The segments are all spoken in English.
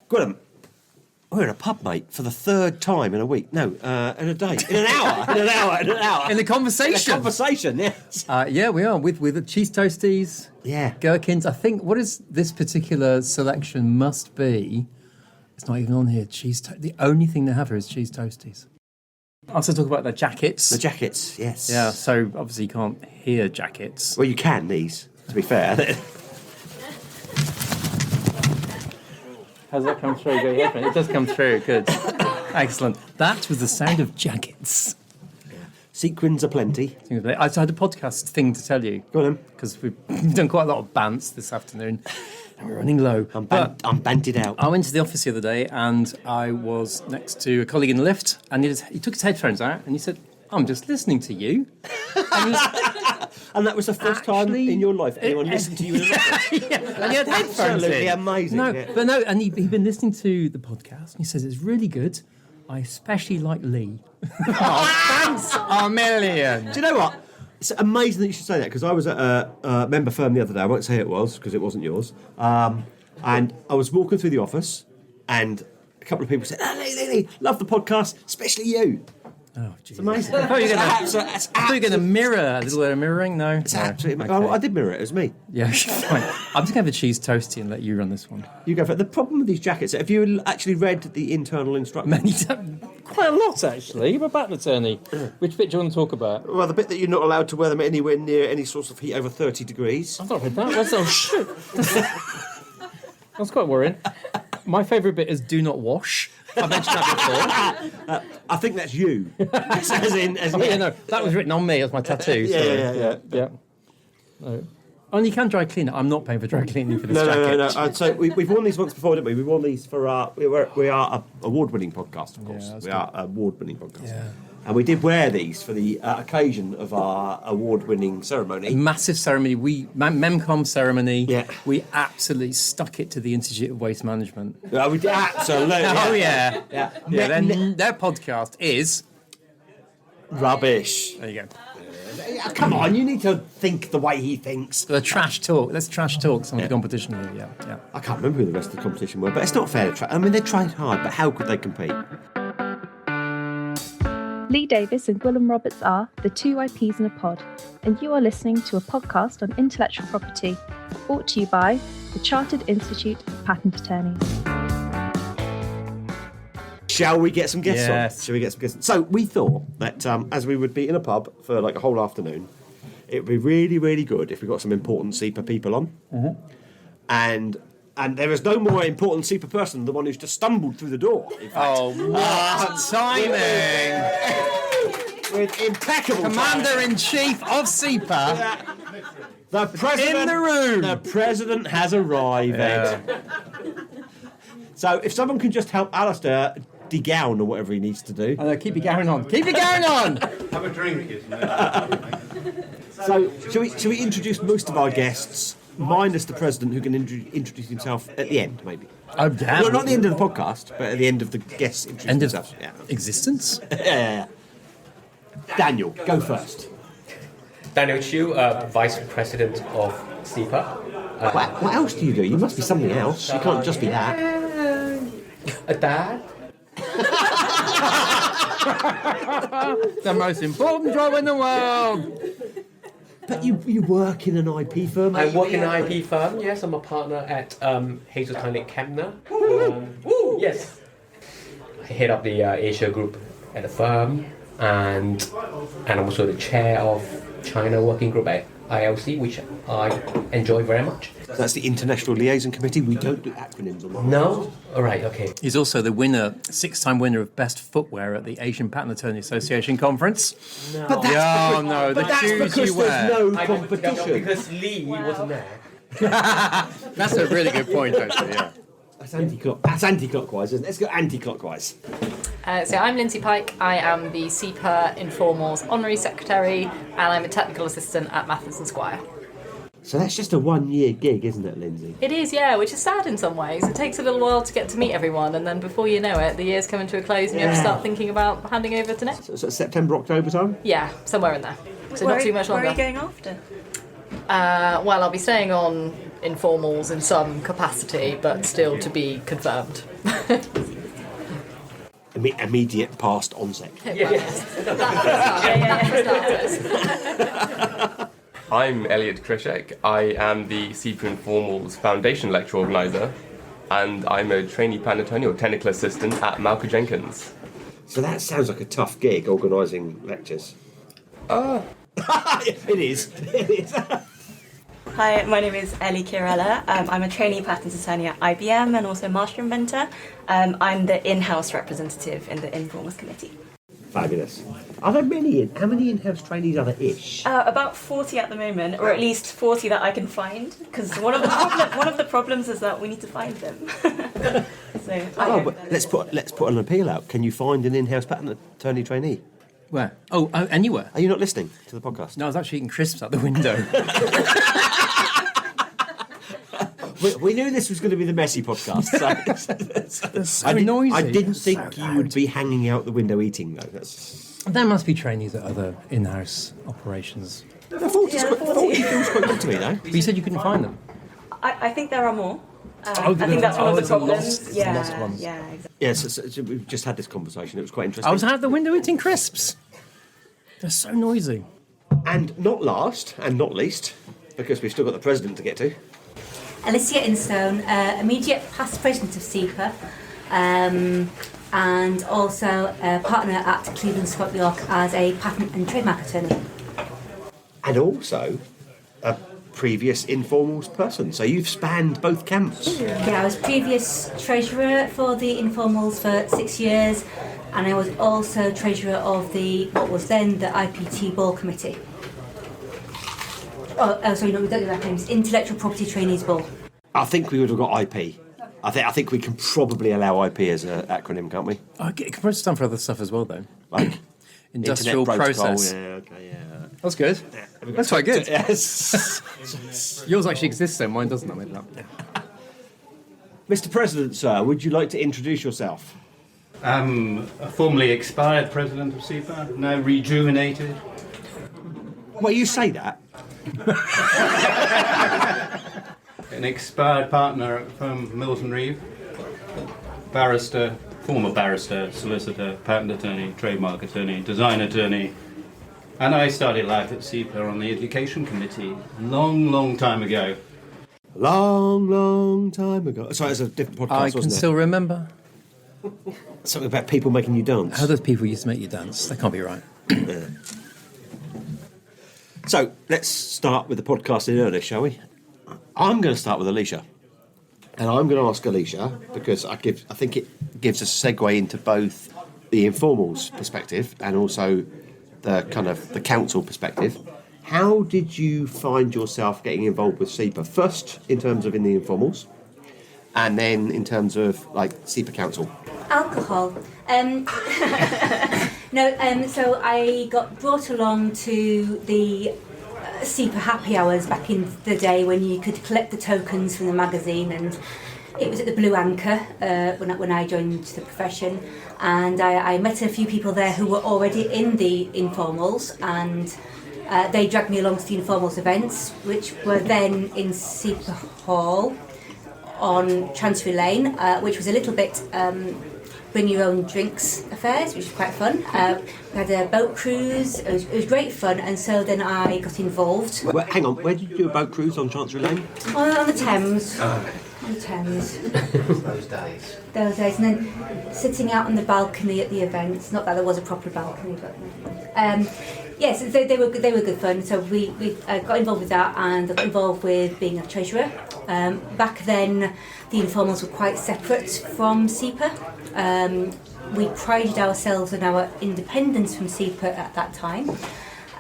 Gwilym, we're in a pub, mate, for the third time in a week. No, in a day. In an hour. In an hour. In the conversation. In a conversation, yes. Yeah, we are, with the cheese toasties, Yeah. gherkins. I think, what is this particular selection must be, it's not even on here, the only thing they have here is cheese toasties. I also talk about the jackets. The jackets, yes. Yeah, so obviously you can't hear jackets. Well, you can, these, to be fair. How's that come through? It does come through, good. Excellent. That was the sound of jackets. Sequins aplenty. I had a podcast thing to tell you. Go on then. Because we've done quite a lot of bants this afternoon. And we're running low. I'm banted out. I went to the office the other day and I was next to a colleague in the lift and he took his headphones out and he said, I'm just listening to you. And that was the first time in your life anyone listened to you in an office. Yeah, and he had headphones Absolutely in. amazing. No, yeah. but no, and he'd been listening to the podcast and he says, it's really good. I especially like Lee. Thanks a million. Do you know what? It's amazing that you should say that, because I was at a member firm the other day. I won't say who it was because it wasn't yours. And I was walking through the office and a couple of people said, Lee, love the podcast, especially you. Oh, geez. It's amazing. I thought you were going to mirror a little bit of mirroring. No, It's no. absolutely Okay. I did mirror it, it was me. Yeah, fine. I'm just going to have a cheese toasty and let you run this one. You go for it. The problem with these jackets, have you actually read the internal instructions? Many times. Quite a lot, actually. You're a baton attorney. Which bit do you want to talk about? Well, the bit that you're not allowed to wear them anywhere near any source of heat over 30 degrees. I've not read that. That's, oh, shit. That's quite worrying. My favourite bit is do not wash. I mentioned that before. I think that's you. No, that was written on me as my tattoo. Yeah. No. And you can dry clean it. I'm not paying for dry cleaning for this jacket. No. So we've worn these once before, didn't we? We wore these for our... We are an award-winning podcast, of course. Yeah, we are an award-winning podcast. Yeah. And we did wear these for the occasion of our award-winning ceremony. A massive ceremony. Memcom ceremony. Yeah. We absolutely stuck it to the Institute of Waste Management. We did, absolutely. Oh, yeah. Yeah. Their podcast is... Rubbish. There you go. Come on, you need to think the way he thinks. The trash talk. Let's trash talk some of the competition here. Yeah. I can't remember who the rest of the competition were, but it's not fair to try. I mean, they tried hard, but how could they compete? Lee Davis and Gwilym Roberts are the two IPs in a pod, and you are listening to a podcast on intellectual property, brought to you by the Chartered Institute of Patent Attorneys. Shall we get some guests Yes. on? Shall we get some guests on? So we thought that as we would be in a pub for like a whole afternoon, it would be really, really good if we got some important CIPA people on. Mm-hmm. And there is no more important CIPA person than the one who's just stumbled through the door. In fact. Oh, what timing! With impeccable Commander-in-Chief of CIPA. The president In the room. The president has arrived. Yeah. So if someone can just help Alasdair degown or whatever he needs to do. Keep it going on. Keep it going on! Have a drink, isn't it? So shall we introduce most of our guests, minus the president, who can introduce himself at the end, maybe? Oh, yeah. Well, not at the end of the podcast, but at the end of the guests introducing End of themselves. Yeah. existence? Yeah. Daniel, go first. Daniel Chu, Vice President of CIPA. What else do you do? You must be something else. You can't just be that. A dad. The most important job in the world! But you work in an IP firm. I work in an IP firm. Yes, I'm a partner at Hazeltine Kempner. Yes. I head up the Asia group at the firm, and I'm also the chair of China Working Group at ILC, which I enjoy very much. That's the International Liaison Committee. We don't do acronyms on that. No? All right, okay. He's also the winner, 6-time winner of Best Footwear at the Asian Patent Attorney Association Conference. But that's the shoes you wear. There's no No, competition. because Lee wasn't there. That's a really good point, actually, yeah. That's anti-clockwise, isn't it? Let's go anti-clockwise. So I'm Lindsay Pike. I am the CIPA Informals Honorary Secretary, and I'm a Technical Assistant at Mathers & Squire. So that's just a 1-year gig, isn't it, Lindsay? It is, yeah, which is sad in some ways. It takes a little while to get to meet everyone, and then before you know it, the year's coming to a close and you have to start thinking about handing over to next. So September, October time? Yeah, somewhere in there. So not too much longer. Where are you going after? Well, I'll be staying on informals in some capacity, but still to be confirmed. Immediate past ONSEC. I'm Elliot Krishek. I am the CIPA Informals Foundation Lecture Organiser, and I'm a trainee patent attorney or technical assistant at Malcolm Jenkins. So that sounds like a tough gig, organising lectures. It is. Hi, my name is Ellie Chiarella. I'm a trainee patent attorney at IBM and also master inventor. I'm the in-house representative in the Informals Committee. Fabulous. Are there many? How many in-house trainees are there-ish? About 40 at the moment, or at least 40 that I can find, because one of the problems is that we need to find them. Let's put an appeal out. Can you find an in-house patent attorney trainee? Where? Oh, anywhere. Are you not listening to the podcast? No, I was actually eating crisps out the window. We knew this was going to be the messy podcast. So noisy. I didn't think you would be hanging out the window eating, though. There must be trainees at other in-house operations. 40 feels quite good to me, though. But you said you couldn't find them. I think there are more. I think that's one of the it's a problems. lost- Yeah, lost ones. yeah, exactly. Yes, so we've just had this conversation. It was quite interesting. I was out the window eating crisps. They're so noisy. And not last, and not least, because we've still got the president to get to. Alicia Instone, immediate past president of CIPA, and also a partner at Cleveland Scott York as a patent and trademark attorney. And also a previous informals person, so you've spanned both camps. Yeah, I was previous treasurer for the informals for 6 years, and I was also treasurer of what was then the IPT Ball Committee. Oh, sorry, no, we don't do that names. Intellectual Property Trainees Ball. I think we would have got IP. I think we can probably allow IP as an acronym, can't we? It can probably stand for other stuff as well, though. Like Industrial Internet protocol, process. Yeah, okay, yeah. That's good. That's quite good. Yes. Yours actually exists, though. Mine doesn't. I made it up. Mr. President, sir, would you like to introduce yourself? I'm a formerly expired president of CIPA, now rejuvenated. Well, you say that. An expired partner at firm Mills and Reeve, barrister, former barrister, solicitor, patent attorney, trademark attorney, design attorney, and I started life at CIPA on the education committee long time ago. Long time ago. Sorry, it's a different podcast, I wasn't can it? still remember. Something about people making you dance. How those people used to make you dance. That can't be right. So, let's start with the podcast in earnest, shall we? I'm going to start with Alicia. And I'm going to ask Alicia, because I think it gives us a segue into both the informals perspective and also the kind of the council perspective. How did you find yourself getting involved with CIPA? First, in terms of in the informals, and then in terms of, like, CIPA Council. Alcohol. So I got brought along to the CIPA happy hours back in the day when you could collect the tokens from the magazine, and it was at the Blue Anchor when I joined the profession, and I met a few people there who were already in the informals, and they dragged me along to the informals events, which were then in CIPA Hall on Chancery Lane, which was a little bit bring your own drinks affairs, which was quite fun. We had a boat cruise. It was great fun, and so then I got involved. Well, hang on, where did you do a boat cruise on Chancery Lane? On the Thames. On the Thames. Those days. Those days, and then sitting out on the balcony at the events. Not that there was a proper balcony, but yes, they were good fun. So we got involved with that, and I got involved with being a treasurer. Back then, the informals were quite separate from CIPA. We prided ourselves on our independence from CIPA at that time.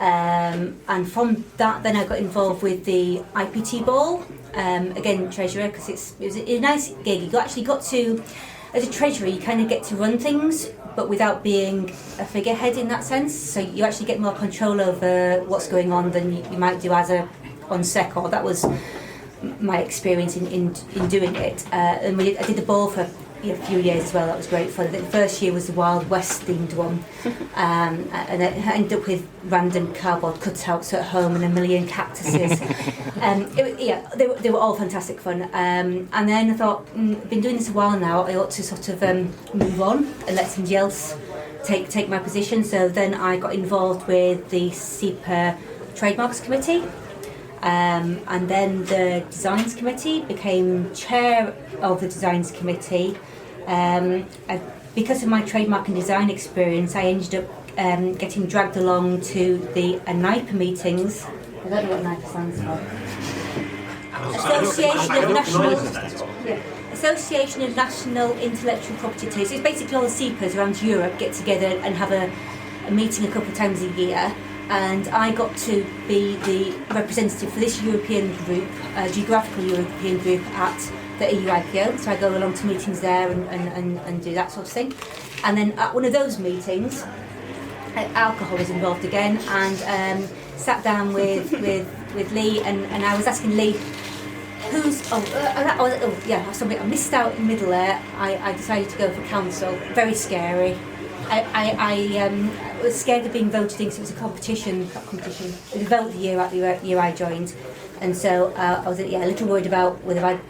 And from that, then I got involved with the IPT Ball. Again, treasurer, because it was a nice gig. You actually got to, as a treasurer, you kind of get to run things, but without being a figurehead in that sense. So you actually get more control over what's going on than you might do as a on-sec, or that was my experience in doing it. And I did the ball for few years as well. That was great fun. The first year was the Wild West themed one, and I ended up with random cardboard cutouts at home and a million cactuses. They were all fantastic fun. And then I thought, I've been doing this a while now. I ought to sort of move on and let somebody else take my position. So then I got involved with the CIPA Trademarks Committee. And then the Designs Committee, became chair of the Designs Committee. Because of my trademark and design experience, I ended up getting dragged along to the NIPA meetings. I don't know what NIPA stands for. Association of National Intellectual Property Teams. It's basically all the CIPAs around Europe get together and have a meeting a couple of times a year. And I got to be the representative for this European group, geographical European group at the EU IPO. So I go along to meetings there and do that sort of thing. And then at one of those meetings, alcohol was involved again, and sat down with Lee, and I was asking Lee, I missed out in the middle there. I decided to go for council. Very scary. I was scared of being voted in because it was a competition. It was a vote the year I joined, and so I was a little worried about whether I'd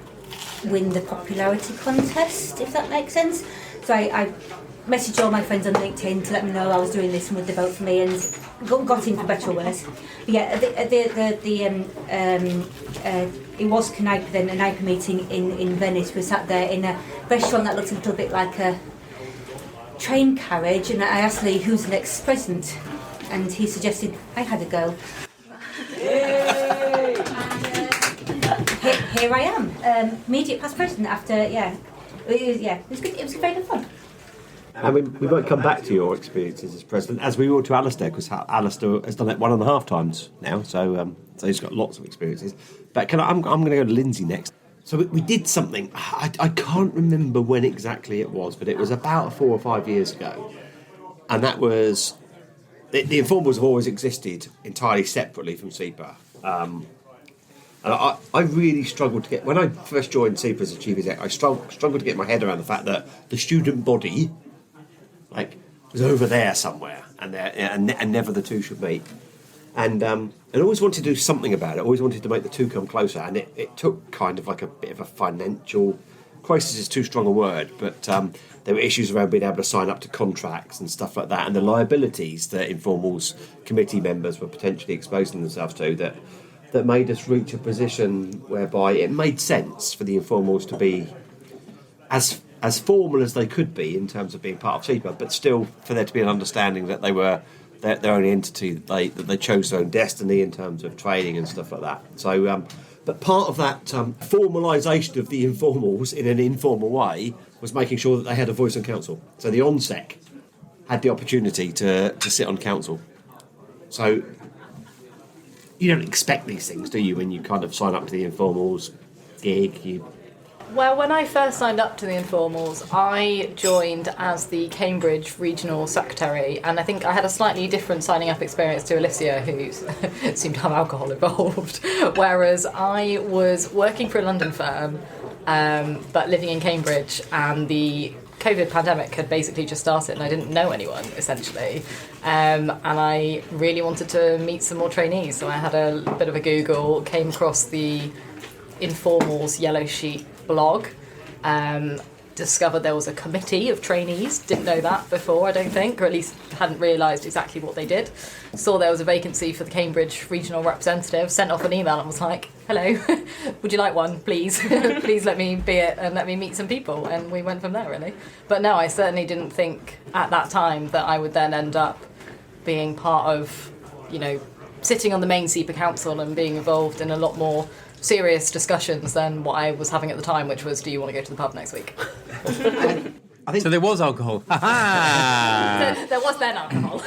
win the popularity contest, if that makes sense. So I messaged all my friends on LinkedIn to let me know I was doing this and would they vote for me, and got in for better or worse. But yeah, it was CNIPA then, a NIPA meeting in Venice. We sat there in a restaurant that looked a little bit like a train carriage, and I asked Lee who's the next president, and he suggested I had a go. Yay! And here I am, immediate past president after it was good. It was very good fun. I mean, we won't come back to your experiences as president, as we will to Alasdair, because Alasdair has done it 1.5 times now, so he's got lots of experiences. But I'm going to go to Lindsay next. So we did something, I can't remember when exactly it was, but it was about 4 or 5 years ago. And that was, the Informals have always existed entirely separately from CIPA. And I really struggled to get, when I first joined CIPA as a chief exec, I struggled to get my head around the fact that the student body, was over there somewhere, and never the two should meet. And I always wanted to do something about it. I always wanted to make the two come closer, and it took kind of like a bit of a financial crisis is too strong a word, but there were issues around being able to sign up to contracts and stuff like that, and the liabilities that Informals committee members were potentially exposing themselves to that made us reach a position whereby it made sense for the Informals to be as formal as they could be in terms of being part of CIPA, but still for there to be an understanding that they were their own entity, that they chose their own destiny in terms of training and stuff like that. So, but part of that formalisation of the Informals in an informal way was making sure that they had a voice on council. So the ONSEC had the opportunity to sit on council. So you don't expect these things, do you, when you kind of sign up to the Informals gig? Well, when I first signed up to the Informals, I joined as the Cambridge Regional Secretary, and I think I had a slightly different signing up experience to Alicia, who seemed to have alcohol involved, whereas I was working for a London firm, but living in Cambridge, and the COVID pandemic had basically just started and I didn't know anyone, essentially. And I really wanted to meet some more trainees, so I had a bit of a Google, came across the Informals Yellow Sheet blog, discovered there was a committee of trainees, didn't know that before, I don't think, or at least hadn't realised exactly what they did. Saw there was a vacancy for the Cambridge regional representative, sent off an email and was like, hello, would you like one, please? Please let me be it and let me meet some people, and we went from there, really. But no, I certainly didn't think at that time that I would then end up being part of, sitting on the main CIPA council and being involved in a lot more serious discussions than what I was having at the time, which was, do you want to go to the pub next week? I think so. There was alcohol. There was then alcohol,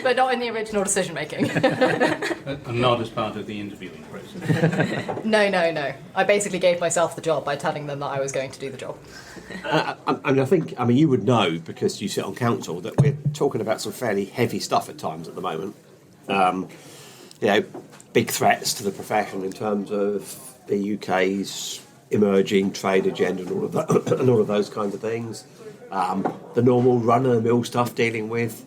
but not in the original decision making. And not as part of the interviewing process. No. I basically gave myself the job by telling them that I was going to do the job. I mean, you would know because you sit on council that we're talking about some fairly heavy stuff at times at the moment. Big threats to the profession in terms of the UK's emerging trade agenda and all of that, and all of those kinds of things. The normal run-of-the-mill stuff dealing with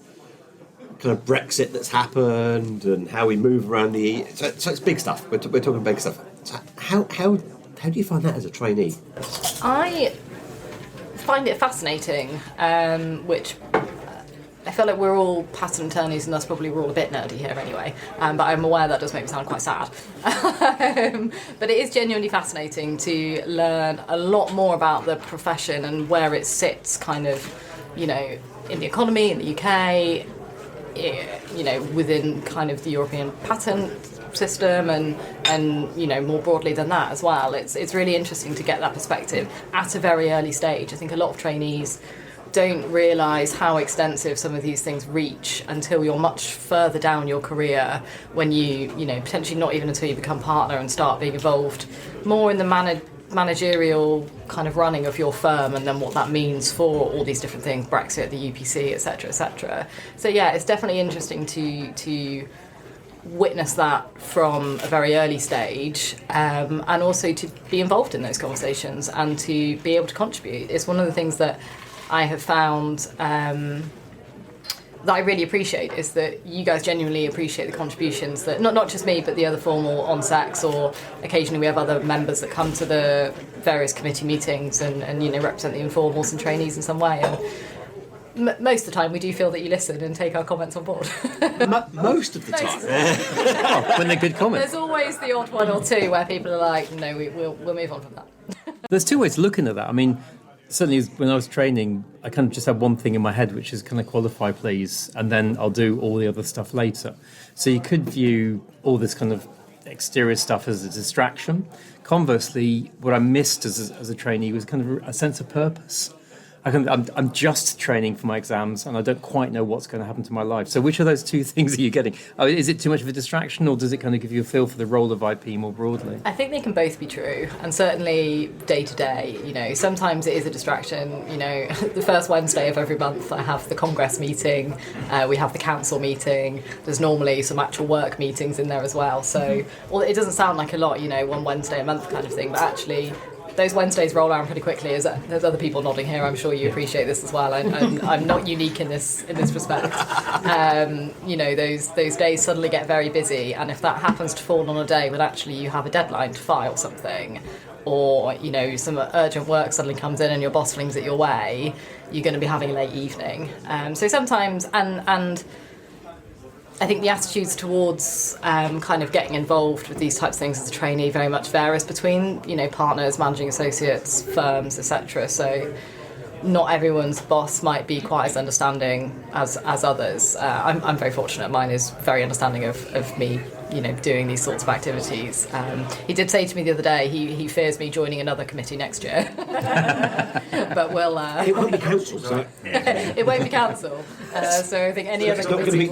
kind of Brexit that's happened and how we move around the... So it's big stuff. We're talking big stuff. So how do you find that as a trainee? I find it fascinating, which I feel like we're all patent attorneys and thus probably we're all a bit nerdy here anyway, but I'm aware that does make me sound quite sad. But it is genuinely fascinating to learn a lot more about the profession and where it sits kind of, in the economy, in the UK, within kind of the European patent system and more broadly than that as well. It's really interesting to get that perspective at a very early stage. I think a lot of trainees don't realise how extensive some of these things reach until you're much further down your career, when you potentially not even until you become partner and start being involved more in the managerial kind of running of your firm, and then what that means for all these different things, Brexit, the UPC, etc., etc. So yeah, it's definitely interesting to witness that from a very early stage, and also to be involved in those conversations and to be able to contribute. It's one of the things that I have found that I really appreciate, is that you guys genuinely appreciate the contributions that not just me but the other formal on-secs, or occasionally we have other members that come to the various committee meetings and represent the informals and trainees in some way, and most of the time we do feel that you listen and take our comments on board. Most of the time. Oh, when they're good comments. There's always the odd one or two where people are like, no, we'll move on from that. There's two ways of looking at that. I mean, certainly when I was training, I kind of just had one thing in my head, which is kind of qualify, please, and then I'll do all the other stuff later. So you could view all this kind of exterior stuff as a distraction. Conversely, what I missed as a trainee was kind of a sense of purpose. I'm just training for my exams and I don't quite know what's going to happen to my life. So which of those two things are you getting? Is it too much of a distraction, or does it kind of give you a feel for the role of IP more broadly? I think they can both be true, and certainly day to day, sometimes it is a distraction. The first Wednesday of every month I have the Congress meeting, we have the council meeting, there's normally some actual work meetings in there as well. So it doesn't sound like a lot, one Wednesday a month kind of thing, but actually those Wednesdays roll around pretty quickly. There's other people nodding here. I'm sure you appreciate this as well. And I'm not unique in this respect. Those days suddenly get very busy, and if that happens to fall on a day when actually you have a deadline to file something, or some urgent work suddenly comes in and your boss flings it your way, you're going to be having a late evening. So sometimes, and I think the attitudes towards kind of getting involved with these types of things as a trainee very much varies between, partners, managing associates, firms, etc. So not everyone's boss might be quite as understanding as others. I'm very fortunate. Mine is very understanding of me, doing these sorts of activities. He did say to me the other day he fears me joining another committee next year. But we'll... it won't be council, so... It won't be council. So I think any other committee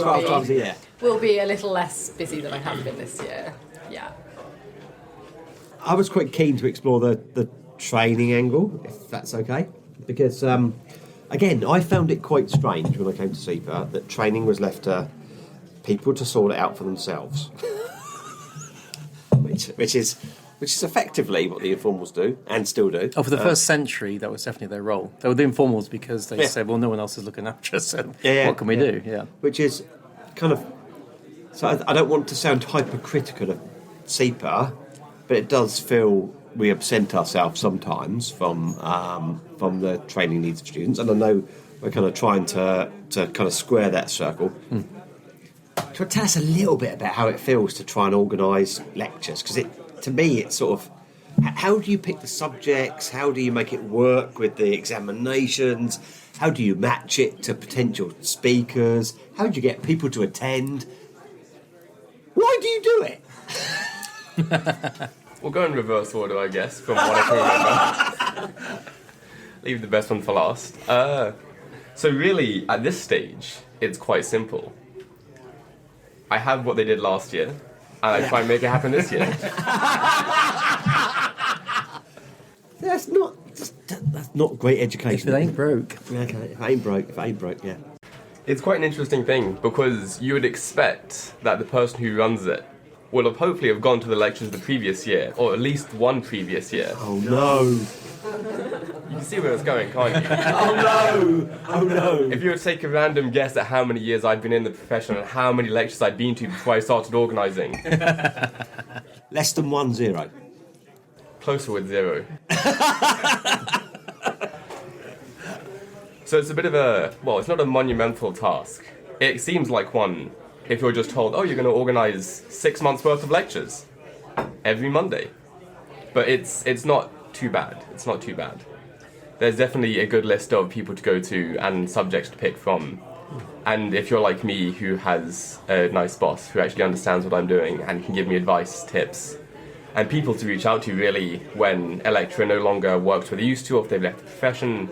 will be a little less busy than I have been this year. Yeah. I was quite keen to explore the training angle, if that's okay. Because, again, I found it quite strange when I came to CIPA that training was left to people to sort it out for themselves. which is effectively what the informals do, and still do. Oh, for the first century, that was definitely their role. They were the informals because they said, well, no one else is looking after us, so what can we do? Yeah. Which is kind of... So I don't want to sound hypercritical of CIPA, but it does feel... we absent ourselves sometimes from the training needs of students, and I know we're kind of trying to kind of square that circle. So tell us a little bit about how it feels to try and organise lectures, because to me it's sort of, how do you pick the subjects, how do you make it work with the examinations, how do you match it to potential speakers, how do you get people to attend, why do you do it? We'll go in reverse order, I guess, from what I can remember. Leave the best one for last. So really, at this stage, it's quite simple. I have what they did last year, and I try and make it happen this year. That's not great education. If it ain't broke. Okay, if it ain't broke, yeah. It's quite an interesting thing, because you would expect that the person who runs it will have hopefully have gone to the lectures the previous year, or at least one previous year. Oh no! You can see where it's going, can't you? Oh no! Oh no! If you were to take a random guess at how many years I'd been in the profession and how many lectures I'd been to before I started organising. Less than 10. Closer with 0. So it's a bit of a, well, it's not a monumental task. It seems like one if you're just told, oh, you're going to organise 6 months worth of lectures every Monday. But it's not too bad. It's not too bad. There's definitely a good list of people to go to and subjects to pick from. And if you're like me, who has a nice boss who actually understands what I'm doing and can give me advice, tips, and people to reach out to really when a lecturer no longer works where they used to, or if they've left the profession,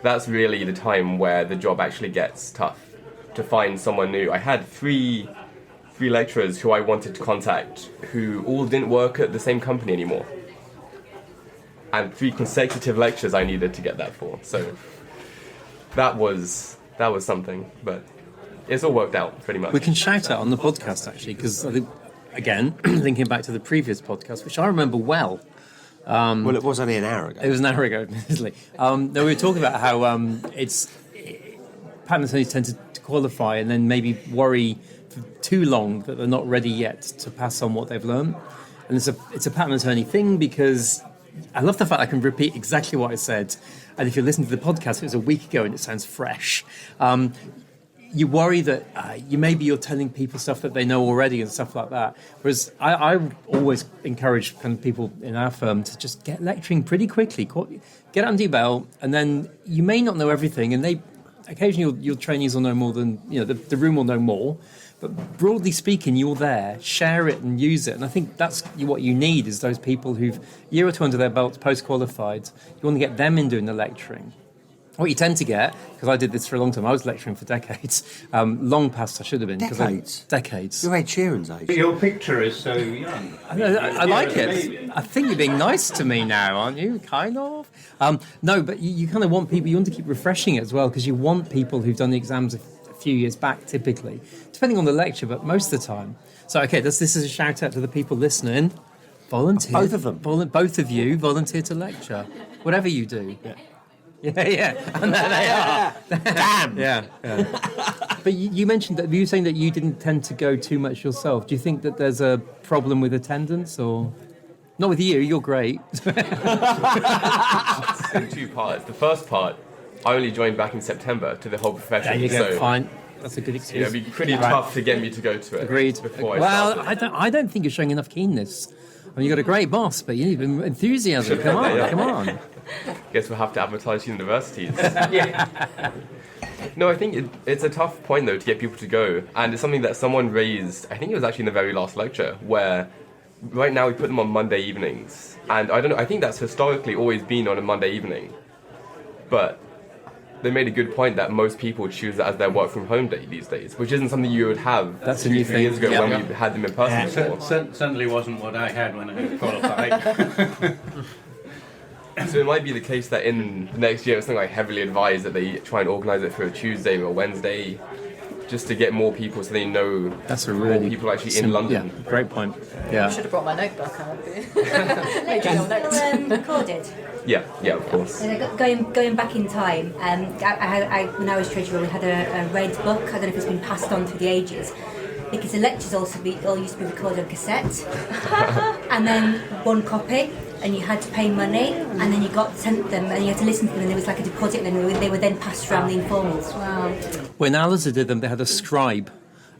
that's really the time where the job actually gets tough, to find someone new. I had three lecturers who I wanted to contact who all didn't work at the same company anymore. And 3 consecutive lectures I needed to get that for. So that was something, but it's all worked out pretty much. We can shout out on the podcast actually, because I think, again, linking back to the previous podcast, which I remember well. Well, it was only an hour ago. It was an hour ago, admittedly. No, we were talking about how patent attorneys tend to qualify and then maybe worry for too long that they're not ready yet to pass on what they've learned. And it's a patent attorney thing, because I love the fact I can repeat exactly what I said. And if you're listening to the podcast, it was a week ago and it sounds fresh. You worry that you're telling people stuff that they know already and stuff like that. Whereas I always encourage kind of people in our firm to just get lecturing pretty quickly, get under your belt, and then you may not know everything, and occasionally your trainees will know more than, the room will know more. But broadly speaking, you're there, share it and use it. And I think that's what you need, is those people who've a year or two under their belts, post-qualified. You want to get them in doing the lecturing. What you tend to get, because I did this for a long time, I was lecturing for decades, long past I should have been. Decades. You're Ed Sheeran's age. Your picture is so young. I like it. I think you're being nice to me now, aren't you? Kind of. No, but you kind of want people, you want to keep refreshing it as well, because you want people who've done the exams a few years back, typically, depending on the lecture, but most of the time. So, okay, this is a shout out to the people listening. Volunteer. Both of them. Both of you volunteer to lecture. Whatever you do. Yeah. And there they are. Damn. Yeah. But you mentioned that, you were saying that you didn't tend to go too much yourself. Do you think that there's a problem with attendance, or not with you? You're great. It's in 2 parts. The first part, I only joined back in September to the whole profession. There you go. So, fine. That's a good excuse. It'd be pretty tough to get me to go to it. Agreed. Before Well, I started. I don't think you're showing enough keenness. I mean, you've got a great boss, but you need enthusiasm. Come on. Guess we'll have to advertise universities. No, I think it's a tough point, though, to get people to go. And it's something that someone raised, I think it was actually in the very last lecture, where right now we put them on Monday evenings. And I don't know, I think that's historically always been on a Monday evening. But they made a good point that most people choose that as their work from home day these days, which isn't something you would have That's a 2-3 new thing. years ago when we had them in person before. Certainly wasn't what I had when I qualified. So it might be the case that in the next year, it's something I heavily advise that they try and organise it for a Tuesday or a Wednesday, just to get more people so they know That's a really more people actually in London. Yeah, great point. I Yeah. should have brought my notebook. I would be. Still recorded. Yeah, of course. Going back in time, when I was treasurer, we had a red book. I don't know if it's been passed on through the ages, because the lectures all used to be recorded on cassette, and then 1 copy, and you had to pay money, and then you got sent them, and you had to listen to them, and there was like a deposit, and then they were then passed around the informals. Wow. When Alicia did them, they had a scribe.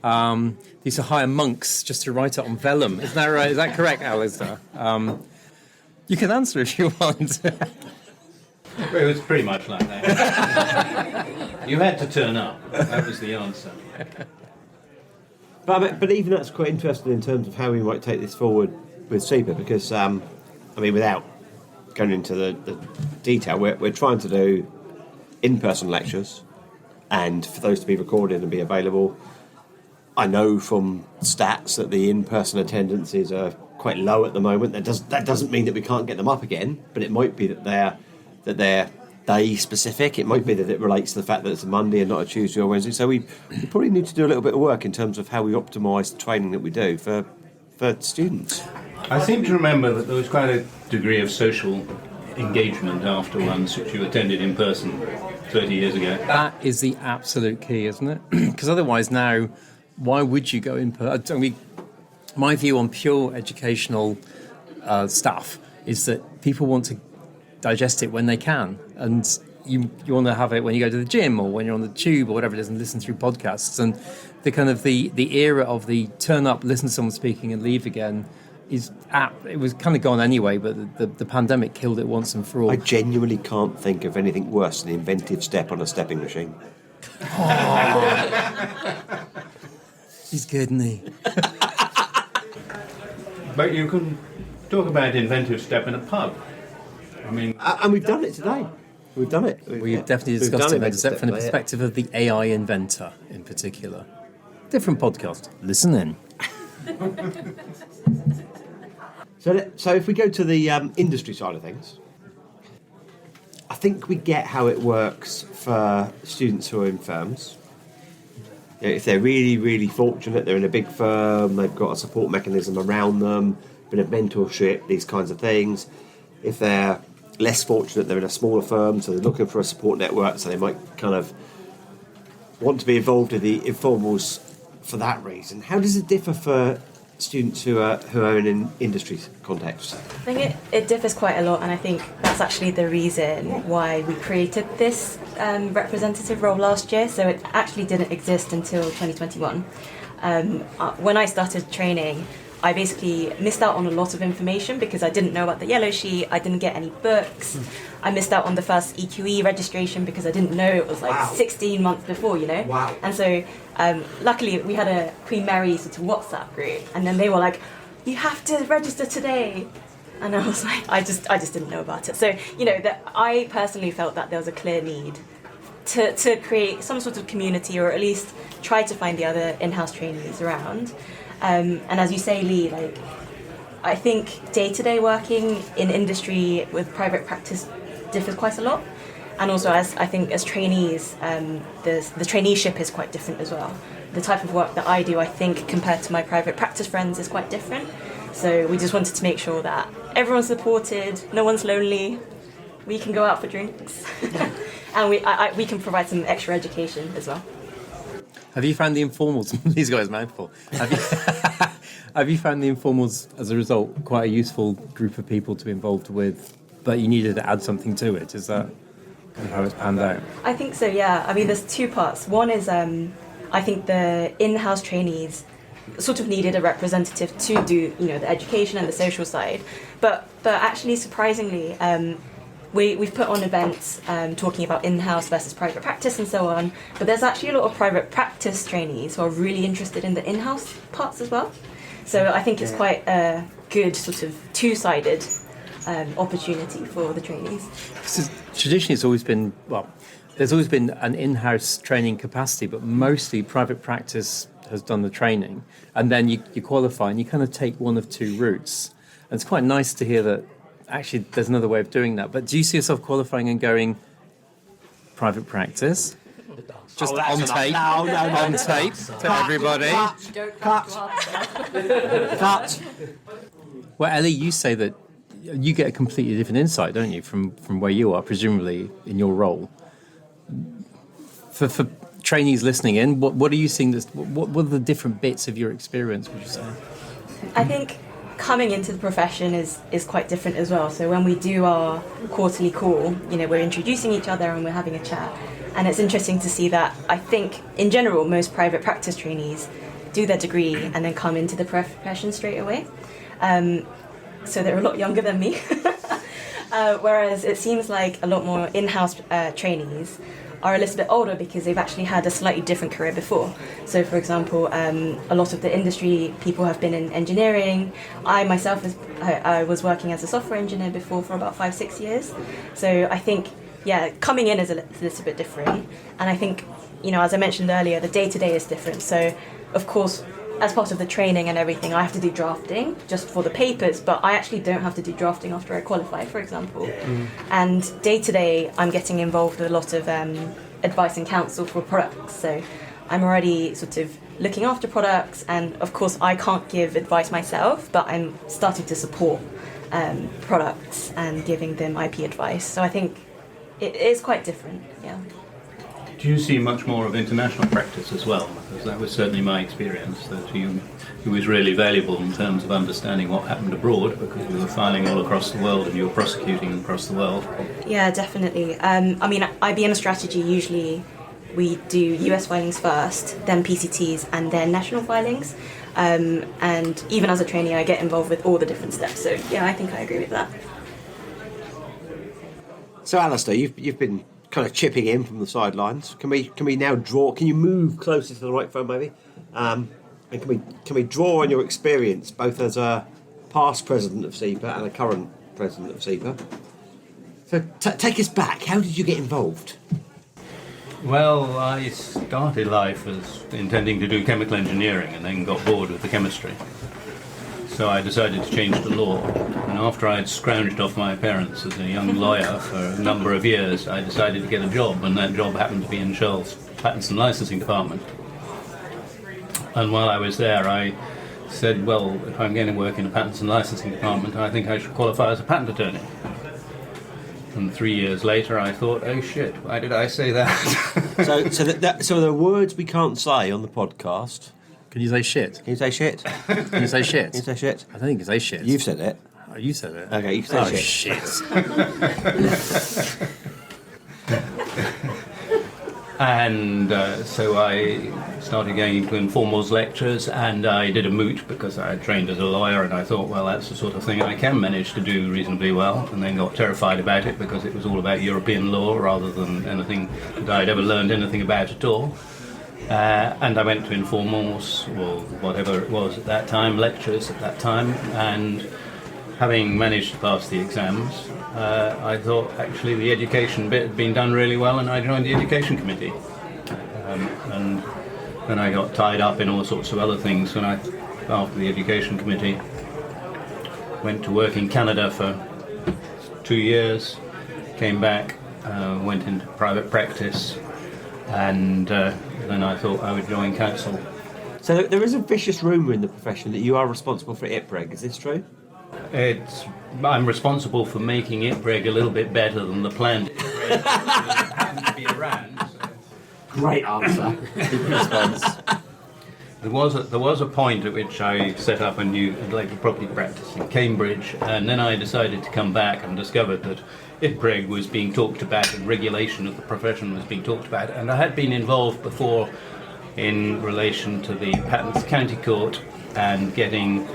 They used to hire monks just to write it on vellum. Isn't that right? Is that correct, Alicia? You can answer if you want. It was pretty much like that. You had to turn up. That was the answer. But even that's quite interesting in terms of how we might take this forward with CIPA, because, without going into the detail, we're trying to do in-person lectures, and for those to be recorded and be available. I know from stats that the in-person attendances are quite low at the moment. That doesn't mean that we can't get them up again, but it might be that they're day specific. It might be that it relates to the fact that it's a Monday and not a Tuesday or Wednesday. So we probably need to do a little bit of work in terms of how we optimise the training that we do for for students? I seem to remember that there was quite a degree of social engagement afterwards, which you attended in person 30 years ago. That is the absolute key, isn't it? Because otherwise now, why would you go in person? I mean, my view on pure educational stuff is that people want to digest it when they can, and you want to have it when you go to the gym or when you're on the tube or whatever it is and listen through podcasts. And the kind of the era of the turn up, listen to someone speaking and leave again it was kind of gone anyway, but the pandemic killed it once and for all. I genuinely can't think of anything worse than the inventive step on a stepping machine. He's good, isn't he? But you can talk about inventive step in a pub. I mean... and we've done it today. We've done it. We've definitely discussed it, except from the perspective of the AI inventor in particular. Different podcast. Listen in. So if we go to the industry side of things, I think we get how it works for students who are in firms. You know, if they're really, really fortunate, they're in a big firm, they've got a support mechanism around them, a bit of mentorship, these kinds of things. If they're less fortunate, they're in a smaller firm, so they're looking for a support network, so they might kind of want to be involved in the informals for that reason. How does it differ for students who are in an industry context? I think it differs quite a lot, and I think that's actually the reason why we created this representative role last year. So it actually didn't exist until 2021. When I started training, I basically missed out on a lot of information because I didn't know about the yellow sheet, I didn't get any books, I missed out on the first EQE registration because I didn't know it was like 16 months before, you know? Wow. And so luckily we had a Queen Mary sort of WhatsApp group, and then they were like, you have to register today. And I was like, I just didn't know about it. So, you know, that I personally felt that there was a clear need to create some sort of community, or at least try to find the other in-house trainees around. And as you say, Lee, like, I think day-to-day working in industry with private practice differs quite a lot. And also, as trainees, the traineeship is quite different as well. The type of work that I do, I think, compared to my private practice friends, is quite different. So we just wanted to make sure that everyone's supported, no one's lonely, we can go out for drinks, and we can provide some extra education as well. Have you found the informals? These guys' mouthful. Have you found the informals as a result quite a useful group of people to be involved with, but you needed to add something to it? Is that kind of how it's panned out? I think so, yeah. I mean, there's two parts. One is I think the in-house trainees sort of needed a representative to do, you know, the education and the social side, but actually surprisingly, we've put on events talking about in-house versus private practice and so on, but there's actually a lot of private practice trainees who are really interested in the in-house parts as well. So I think it's quite a good sort of two-sided opportunity for the trainees. Traditionally, it's always been, well, there's always been an in-house training capacity, but mostly private practice has done the training, and then you qualify and you kind of take one of two routes. And it's quite nice to hear that actually there's another way of doing that. But do you see yourself qualifying and going private practice? Just on tape? No, on tape to everybody. Cut. Well, Ellie, you say that you get a completely different insight, don't you, from where you are, presumably in your role. For trainees listening in, what are you seeing? What are the different bits of your experience, would you say? I think coming into the profession is quite different as well. So when we do our quarterly call, you know, we're introducing each other and we're having a chat. And it's interesting to see that I think, in general, most private practice trainees do their degree and then come into the profession straight away. So they're a lot younger than me. Whereas it seems like a lot more in-house trainees are a little bit older because they've actually had a slightly different career before. So, for example, a lot of the industry people have been in engineering. I myself I was working as a software engineer before for about 5-6 years. So I think, yeah, coming in is a little bit different. And I think, you know, as I mentioned earlier, the day-to-day is different. So, of course, as part of the training and everything, I have to do drafting just for the papers, but I actually don't have to do drafting after I qualify, for example. And day to day, I'm getting involved with a lot of advice and counsel for products. So I'm already sort of looking after products, and of course I can't give advice myself, but I'm starting to support products and giving them IP advice. So I think it is quite different, yeah. Do you see much more of international practice as well? Because that was certainly my experience, that it was really valuable in terms of understanding what happened abroad, because we were filing all across the world and you were prosecuting across the world. Yeah, definitely. I mean, IBM strategy, usually we do US filings first, then PCTs, and then national filings. And even as a trainee, I get involved with all the different steps. So yeah, I think I agree with that. So Alasdair, you've been kind of chipping in from the sidelines. Can we now draw? Can you move closer to the microphone, maybe? And can we draw on your experience both as a past president of CIPA and a current president of CIPA? So take us back. How did you get involved? Well, I started life as intending to do chemical engineering and then got bored with the chemistry. So I decided to change to law. And after I had scrounged off my parents as a young lawyer for a number of years, I decided to get a job, and that job happened to be in Shell's Patents and Licensing Department. And while I was there, I said, well, if I'm going to work in a Patents and Licensing Department, I think I should qualify as a patent attorney. And 3 years later, I thought, oh shit, why did I say that? So the words we can't say on the podcast. Can you say shit? Can you say shit? Can you say shit? Can you say shit? I don't think you can say shit. You've said it. Oh, you said it. Okay, you can say shit. Shit. And so I started going to Informals lectures, and I did a moot because I had trained as a lawyer, and I thought, well, that's the sort of thing I can manage to do reasonably well, and then got terrified about it because it was all about European law rather than anything that I'd ever learned anything about at all. And I went to Informals, or whatever it was at that time, lectures at that time, and having managed to pass the exams, I thought actually the education bit had been done really well, and I joined the education committee. And then I got tied up in all sorts of other things after the education committee. Went to work in Canada for 2 years, came back, went into private practice, and then I thought I would join counsel. So there is a vicious rumour in the profession that you are responsible for IPREG. Is this true? I'm responsible for making IPREG a little bit better than the planned IPREG that happened to be around. So. Great answer. There was a point at which I set up a new intellectual property practice in Cambridge, and then I decided to come back and discovered that IPREG was being talked about and regulation of the profession was being talked about, and I had been involved before in relation to the Patents County Court and getting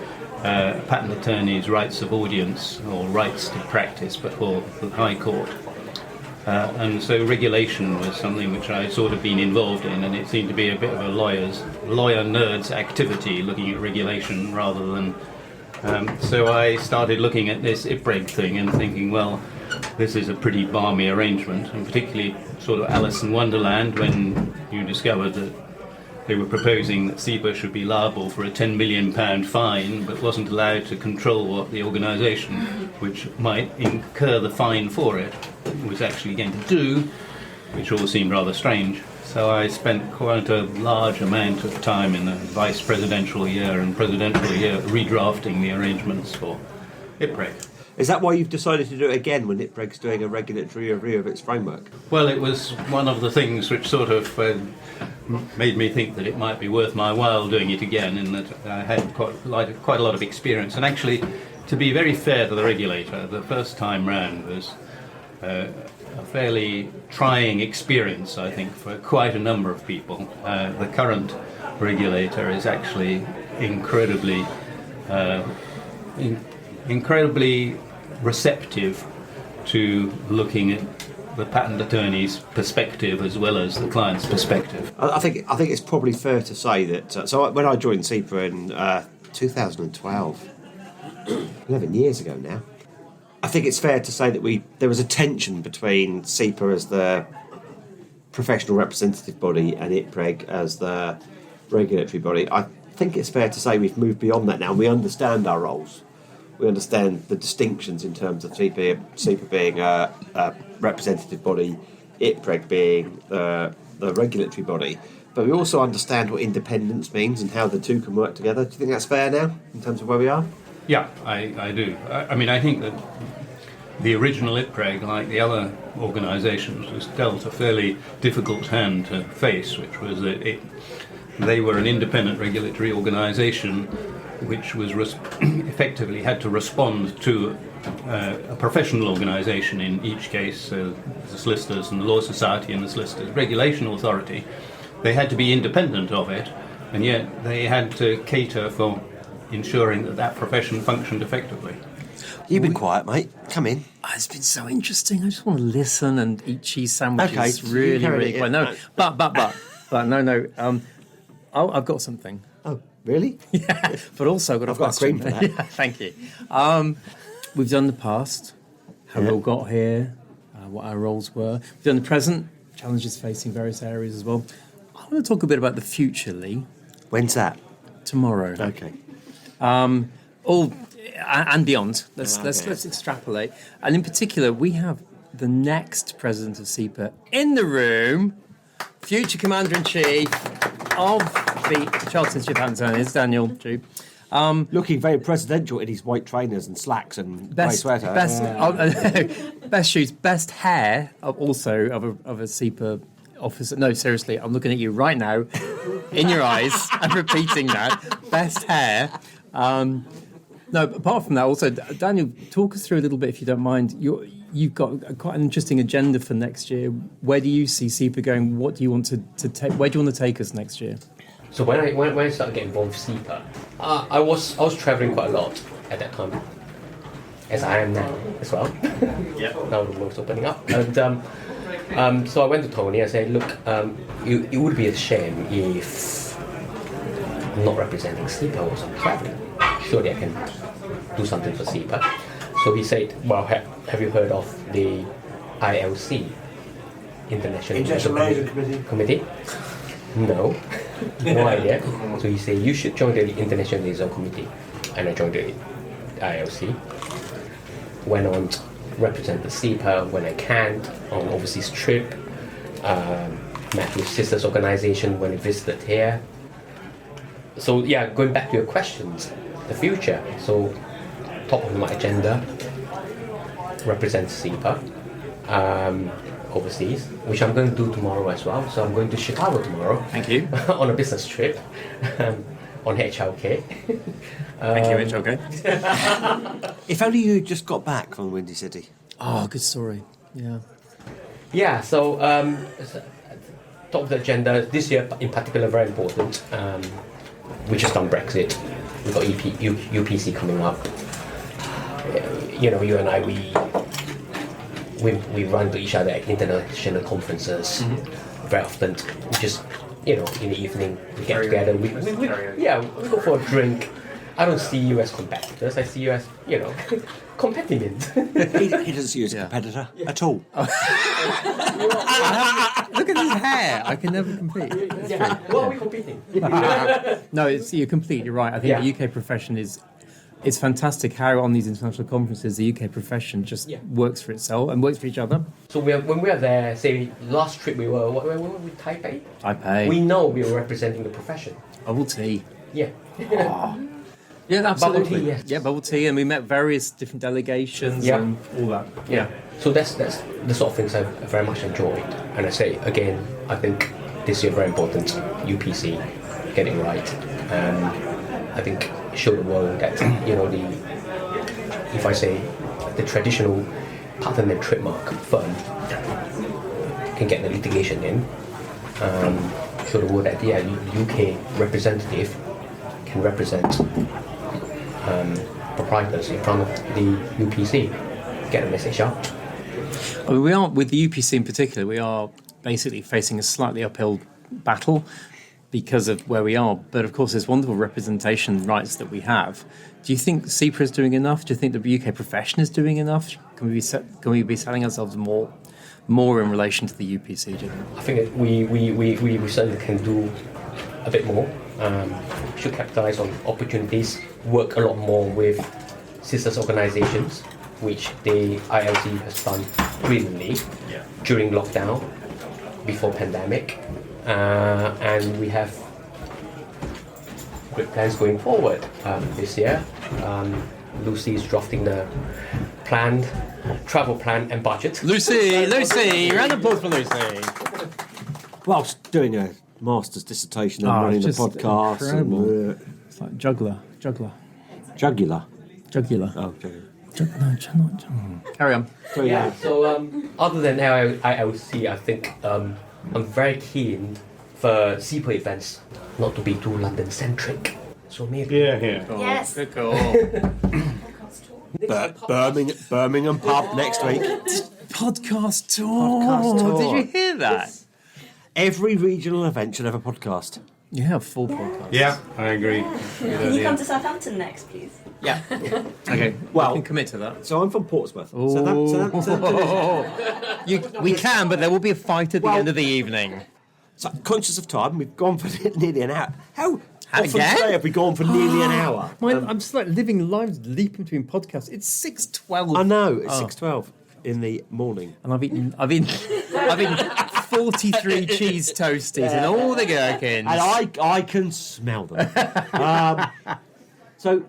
patent attorneys' rights of audience or rights to practice before the High Court. And so regulation was something which I sort of been involved in, and it seemed to be a bit of a lawyer nerd's activity, looking at regulation rather than... so I started looking at this IPREG thing and thinking, well, this is a pretty balmy arrangement, and particularly sort of Alice in Wonderland when you discovered that they were proposing that CIPA should be liable for a £10 million fine, but wasn't allowed to control what the organisation, which might incur the fine for it, was actually going to do, which all seemed rather strange. So I spent quite a large amount of time in the vice presidential year and presidential year redrafting the arrangements for IPREG. Is that why you've decided to do it again when IPREG's doing a regulatory review of its framework? Well, it was one of the things which sort of made me think that it might be worth my while doing it again, and that I had quite a lot of experience. And actually, to be very fair to the regulator, the first time round was a fairly trying experience, I think, for quite a number of people. The current regulator is actually incredibly receptive to looking at the patent attorney's perspective as well as the client's perspective. I think it's probably fair to say that. So when I joined CIPA in 2012, 11 years ago now, I think it's fair to say that there was a tension between CIPA as the professional representative body and IPREG as the regulatory body. I think it's fair to say we've moved beyond that now, and we understand our roles. We understand the distinctions in terms of CIPA being a representative body, IPREG being the regulatory body. but we also understand what independence means and how the two can work together. Do you think that's fair now, in terms of where we are? Yeah, I do. I mean, I think that the original IPREG, like the other organisations, was dealt a fairly difficult hand to face, which was that they were an independent regulatory organisation which was effectively had to respond to a professional organisation in each case, the solicitors and the Law Society and the Solicitors Regulation Authority. They had to be independent of it, and yet they had to cater for ensuring that that profession functioned effectively. You've been quiet, mate. Come in. Oh, it's been so interesting. I just want to listen and eat cheese sandwiches. Okay, so you really, carried really it, quick. yeah. No, but no. I've got something. Oh, really? Yeah, but also I've got got a cream for that. Yeah, thank you. We've done the past, how we all got here, what our roles were. We've done the present, challenges facing various areas as well. I want to talk a bit about the future, Lee. When's that? Tomorrow. Okay. All and beyond. Let's extrapolate. And in particular, we have the next president of CIPA in the room, future Commander-in-Chief of the Chartered Institute of Hatton Garden, is Daniel Drew. Looking very presidential in his white trainers and slacks and grey sweater. Best shoes, best hair of a CIPA officer. No, seriously, I'm looking at you right now, in your eyes. I'm repeating that. Best hair. No, but apart from that, also, Daniel, talk us through a little bit, if you don't mind. You've got quite an interesting agenda for next year. Where do you see CIPA going? What do you want to take? Where do you want to take us next year? So when I started getting involved with CIPA, I was travelling quite a lot at that time, as I am now as well. Yeah. Now the world's opening up, and so I went to Tony. I said, "Look, it would be a shame if I'm not representing CIPA whilst I'm travelling. Surely I can do something for CIPA." So he said, "Well, have you heard of the ILC, International Liaison Committee?" No, no idea. So he said, "You should join the International Liaison Committee," and I joined the ILC. Went on to represent the CIPA when I can on overseas trip. Met with sisters organisation when I visited here. So yeah, going back to your questions, the future. So top of my agenda, represent CIPA overseas, which I'm going to do tomorrow as well. So I'm going to Chicago tomorrow. Thank you. On a business trip on HLK. Thank you, HLK. If only you just got back from Windy City. Oh, good story. Yeah. Yeah, so top of the agenda this year in particular, very important. We just done Brexit. We've got UPC coming up. You know, you and I, we run to each other at international conferences very often. We just, you know, in the evening we get together. We go for a drink. I don't see you as competitors. I see you as, you know, competitors. He doesn't see you as a competitor at all. Look at his hair. I can never compete. Yeah. What are we competing? No, you're completely right. I think the UK profession it's fantastic how on these international conferences the UK profession just works for itself and works for each other. So when we are there, say last trip we were with Taipei. We know we were representing the profession. Bubble tea. Yeah. Yeah, absolutely. Bubble tea, yes. Yeah, bubble tea, and we met various different delegations and all that. Yeah. So that's the sort of things I very much enjoyed. And I say again, I think this year very important. UPC getting right. I think show the world that, you know, if I say the traditional patent and trademark firm can get the litigation in. Show the world that UK representative can represent proprietors in front of the UPC, get a message out. I mean, we are, with the UPC in particular, we are basically facing a slightly uphill battle because of where we are. But of course, there's wonderful representation rights that we have. Do you think CIPA is doing enough? Do you think the UK profession is doing enough? Can we be selling ourselves more in relation to the UPC? Do you think? I think we certainly can do a bit more. Should capitalise on opportunities, work a lot more with sisters organisations, which the ILC has done brilliantly during lockdown, before pandemic. and we have great plans going forward this year. Lucy is drafting the travel plan and budget. Lucy, round of applause for Lucy. Whilst doing a master's dissertation and running the podcast. Incredible. It's like juggler. Jugular. Jugular. Oh, jugular. Carry on. So other than ILC, I think I'm very keen for CIPA events not to be too London-centric. So maybe... Yeah. Yes. Good call. Birmingham pub next week. Podcast tour. Did you hear that? Every regional event should have a podcast. Yeah, full podcast. Yeah, I agree. Can you come to Southampton next, please? Yeah. Okay. Well, I can commit to that. So I'm from Portsmouth. We can, but there will be a fight at the end of the evening. So conscious of time, we've gone for nearly an hour. How often Again? today have we gone for nearly an hour? I'm just like living lives leaping between podcasts. It's 6:12. I know it's 6:12 in the morning, and I've eaten 43 cheese toasties and all the gherkins. and I can smell them. So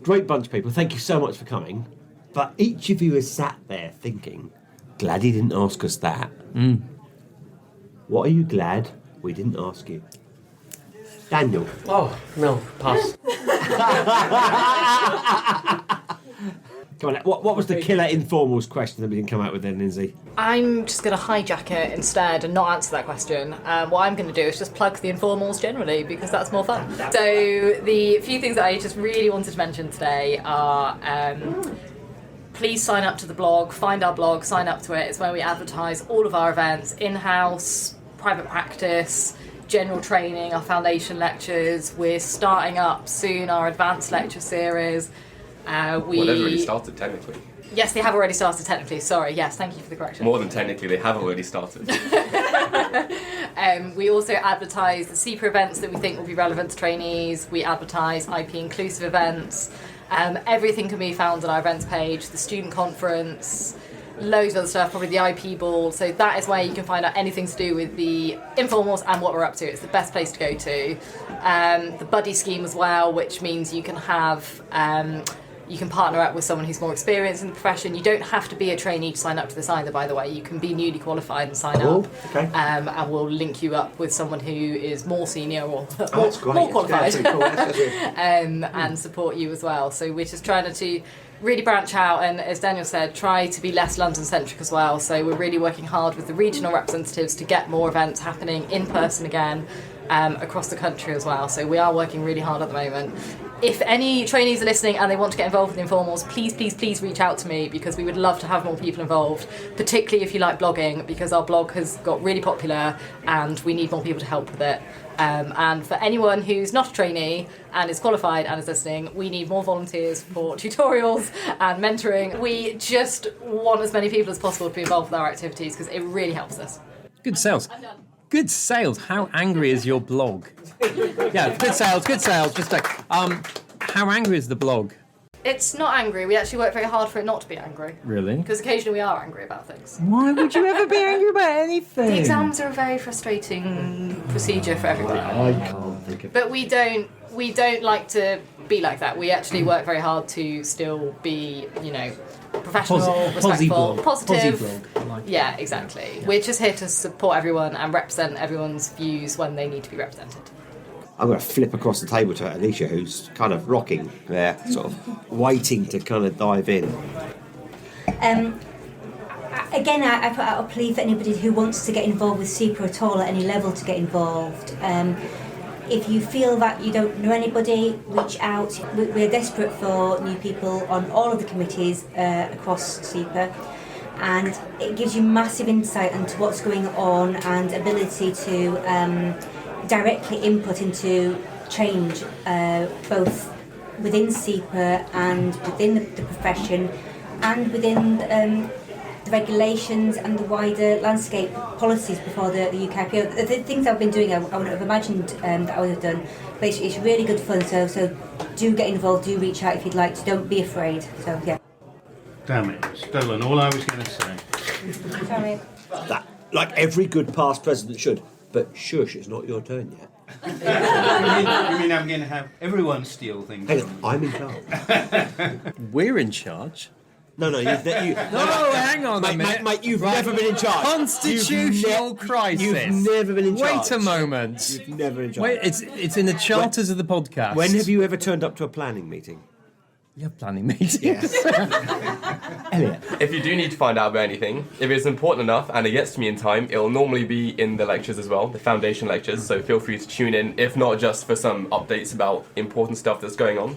great bunch of people. Thank you so much for coming. But each of you is sat there thinking, glad he didn't ask us that. What are you glad we didn't ask you? Daniel. Oh, no, pass. Come on, what was the killer informals question that we can come out with then, Lindsay? I'm just going to hijack it instead and not answer that question. What I'm going to do is just plug the informals generally because that's more fun. So the few things that I just really wanted to mention today are please sign up to the blog, find our blog, sign up to it. It's where we advertise all of our events, in-house, private practice, general training, our foundation lectures. We're starting up soon our advanced lecture series. Well, they've already started technically. Yes, they have already started technically. Sorry, yes, thank you for the correction. More than technically, they have already started. We also advertise the CIPA events that we think will be relevant to trainees. We advertise IP inclusive events. Everything can be found on our events page, the student conference, loads of other stuff, probably the IP ball. So that is where you can find out anything to do with the informals and what we're up to. It's the best place to go to. The buddy scheme as well, which means you can have... you can partner up with someone who's more experienced in the profession. You don't have to be a trainee to sign up to this either, by the way. You can be newly qualified and sign up. Okay. And we'll link you up with someone who is more senior or That's great. more qualified. That's cool. That's good. And support you as well. So we're just trying to really branch out and, as Daniel said, try to be less London-centric as well. So we're really working hard with the regional representatives to get more events happening in person again across the country as well. So we are working really hard at the moment. If any trainees are listening and they want to get involved with the informals, please reach out to me because we would love to have more people involved, particularly if you like blogging, because our blog has got really popular and we need more people to help with it. And for anyone who's not a trainee and is qualified and is listening, we need more volunteers for tutorials and mentoring. We just want as many people as possible to be involved with our activities because it really helps us. Good sales. Good sales. How angry is your blog? Yeah, good sales. Just like, how angry is the blog? It's not angry. We actually work very hard for it not to be angry. Really? Because occasionally we are angry about things. Why would you ever be angry about anything? The exams are a very frustrating procedure for everybody. I can't think of. But we don't like to be like that. We actually work very hard to still be, professional, respectful, positive. Blog. Like Yeah, exactly. Yeah. We're just here to support everyone and represent everyone's views when they need to be represented. I'm going to flip across the table to Alicia, who's kind of rocking there, sort of waiting to kind of dive in. Again, I put out a plea for anybody who wants to get involved with CIPA at all at any level to get involved. If you feel that you don't know anybody, reach out. We're desperate for new people on all of the committees across CIPA, and it gives you massive insight into what's going on and ability to directly input into change, both within CIPA and within the profession and within the regulations and the wider landscape policies before the UK IPO. The things I've been doing I wouldn't have imagined that I would have done, but it's really good fun, so do get involved, do reach out if you'd like to, don't be afraid. So yeah. Damn it, stolen all I was going to say. Sorry. That, like every good past president should. But shush, it's not your turn yet. You mean I'm going to have everyone steal things? Hang on, I'm in charge. We're in charge. No, No, hang on a minute. Mate, you've never been in charge. Constitutional crisis. You've never been in charge. Wait a moment. You've never been in charge. Wait, it's in the charters of the podcast. When have you ever turned up to a planning meeting? You have planning meetings. Elliot. If you do need to find out about anything, if it's important enough and it gets to me in time, it'll normally be in the lectures as well, the foundation lectures, so feel free to tune in, if not just for some updates about important stuff that's going on.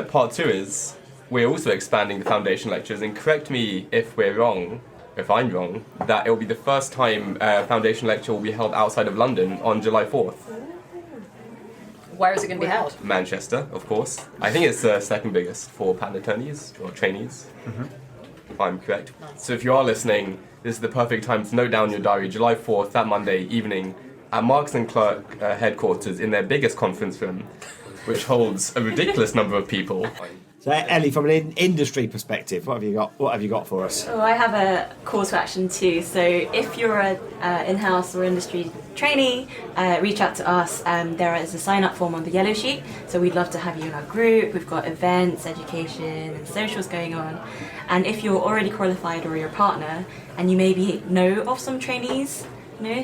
Part 2 is, we're also expanding the foundation lectures, and correct me if we're wrong, if I'm wrong, that it'll be the first time a foundation lecture will be held outside of London on July 4th. Where is it going to be held? Manchester, of course. I think it's the second biggest for patent attorneys or trainees, if I'm correct. So if you are listening, this is the perfect time to note down your diary, July 4th, that Monday evening, at Marks & Clerk headquarters in their biggest conference room, which holds a ridiculous number of people. So, Ellie, from an industry perspective, what have you got? What have you got for us? Oh, I have a call to action too. So if you're a in-house or industry trainee, reach out to us. There is a sign-up form on the yellow sheet. So we'd love to have you in our group. We've got events, education, and socials going on. And if you're already qualified or your partner, and you maybe know of some trainees,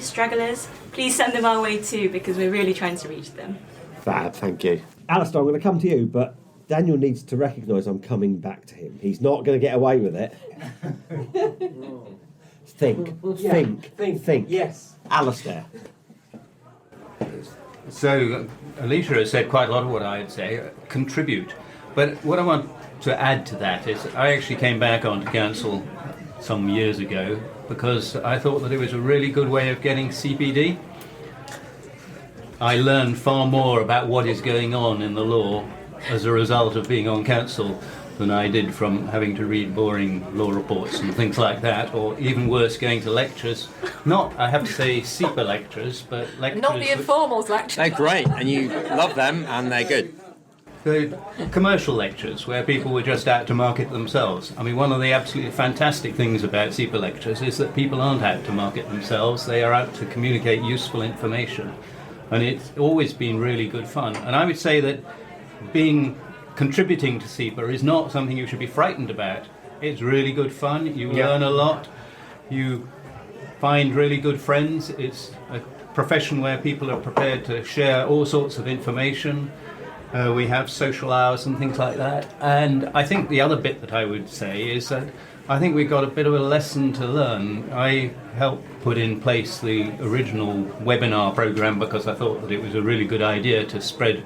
stragglers, please send them our way too, because we're really trying to reach them. Fab, thank you. Alasdair, I'm going to come to you, but Daniel needs to recognise I'm coming back to him. He's not going to get away with it. Think. Yes. Alasdair. So, Alicia has said quite a lot of what I'd say, contribute. But what I want to add to that is I actually came back onto council some years ago because I thought that it was a really good way of getting CPD. I learned far more about what is going on in the law as a result of being on council than I did from having to read boring law reports and things like that, or even worse, going to lectures. Not, I have to say, CIPA lectures, but lectures... Not the informals lectures. They're great, and you love them, and they're good. The commercial lectures where people were just out to market themselves. I mean, one of the absolutely fantastic things about CIPA lectures is that people aren't out to market themselves, they are out to communicate useful information. And it's always been really good fun. And I would say that contributing to CIPA is not something you should be frightened about. It's really good fun, you learn a lot, you find really good friends, it's a profession where people are prepared to share all sorts of information. We have social hours and things like that. And I think the other bit that I would say is that I think we've got a bit of a lesson to learn. I helped put in place the original webinar program because I thought that it was a really good idea to spread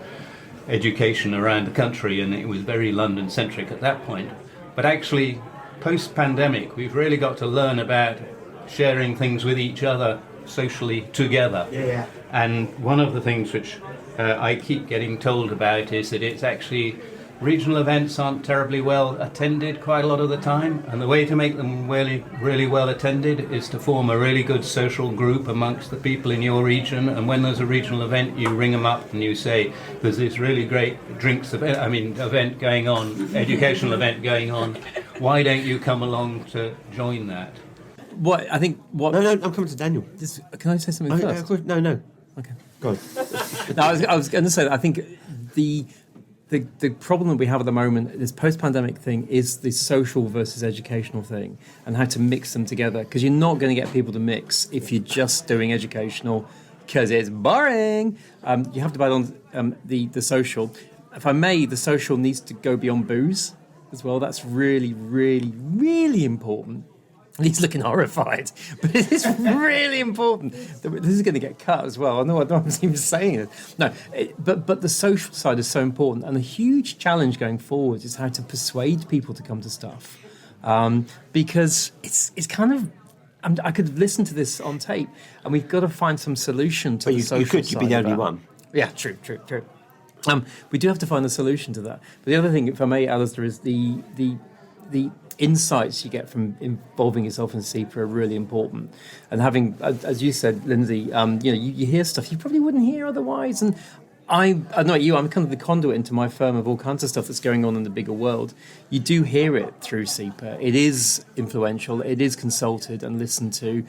education around the country, and it was very London-centric at that point. But actually, post-pandemic, we've really got to learn about sharing things with each other socially together. Yeah. And one of the things which I keep getting told about is that it's actually regional events aren't terribly well attended quite a lot of the time, and the way to make them really, really well attended is to form a really good social group amongst the people in your region, and when there's a regional event you ring them up and you say there's this really great event going on, educational event going on, why don't you come along to join that? No, I'm coming to Daniel. Can I say something first? Of course, no. Okay. Go on. No, I was going to say that I think the problem that we have at the moment, this post-pandemic thing, is the social versus educational thing, and how to mix them together. Because you're not going to get people to mix if you're just doing educational, because it's boring. You have to buy on the social. If I may, the social needs to go beyond booze as well. That's really, really, really important. He's looking horrified, but it is really important. This is going to get cut as well. I know I'm even saying it. No, but the social side is so important, and the huge challenge going forward is how to persuade people to come to stuff, because it's kind of. I could listen to this on tape, and we've got to find some solution to the social side. You'd be the only one. Yeah, true. We do have to find a solution to that. But the other thing, if I may, Alasdair, is the insights you get from involving yourself in CIPA are really important. And having, as you said, Lindsay, you hear stuff you probably wouldn't hear otherwise. And I'm not you, I'm kind of the conduit into my firm of all kinds of stuff that's going on in the bigger world. You do hear it through CIPA. It is influential. It is consulted and listened to.